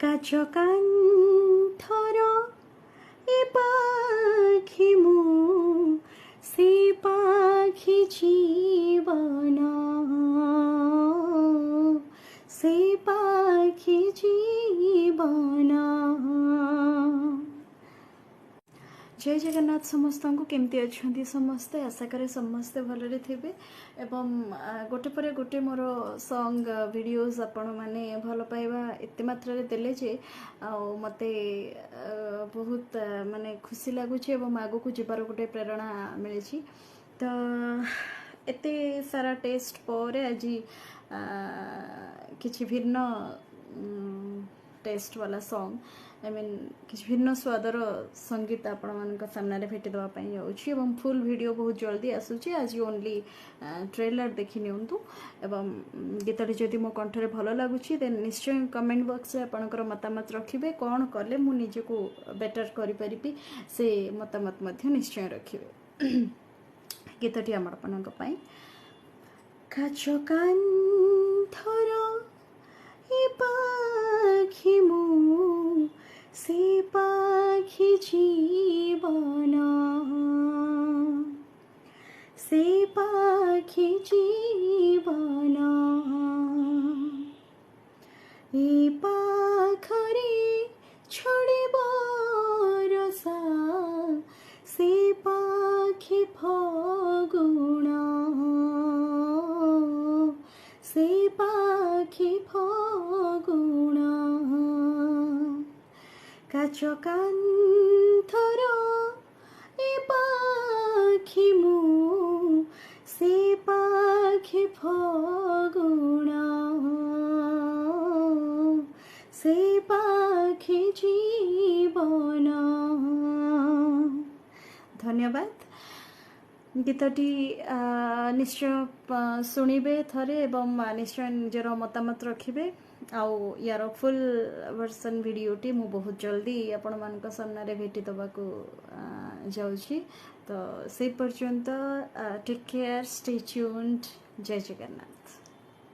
কাছ কান্থর এ পাখি মু সে পাখি জীবন সে পাখি জীবন। जय जगन्नाथ समस्त को केमती अच्छा समस्ते आशा करे समस्ते भलरे थे एवं गोटे पर गोटे मोर सॉन्ग वीडियोस आपण माने भल पाइबा एते मात्रा रे देले जे मते बहुत माने खुशी लगुच एवं आगो को जीवार गोटे प्रेरणा मिली। तो एते सारा टेस्ट पर आज किछि भिन्न टेस्ट वाला सॉन्ग आई मीन किसी भिन्न स्वादर संगीत आपण मान सामने भेटी देवाई जाऊँ फुल वीडियो बहुत जल्दी आसूची आज ओनली ट्रेलर देखी नियंतु एवं गीतटी जदि मो कंठरे भल लगुच देन निश्चय कमेंट बॉक्स रे आपणकर मतामत रखिबे कौन कले मु निजे को बेटर करि परिबी से मतामत मध्य निश्चय रखिबे। गीतटी आम आपनक पई काछ कांथर ए पाखी मु से पाखी जीवन से पाखी जीवन ए पाखरे छड़िब रसा से पाखी फगुण से पाखी फगुण काछ कांथर ए पाखी मु से पाखी फगुण से पाखी जीवन। धन्यवाद। गीतटी निश्चय शुणिबे थरे एवं निश्चय निजर मतामत रखिबे आउ यार फुल वर्सन वीडियोटी मु बहुत जल्दी आपण मानक सामने भेटी दबाकू जाउछि। तो से पर्यंत टेक केयर स्टे ट्यून्ड। जय जगन्नाथ।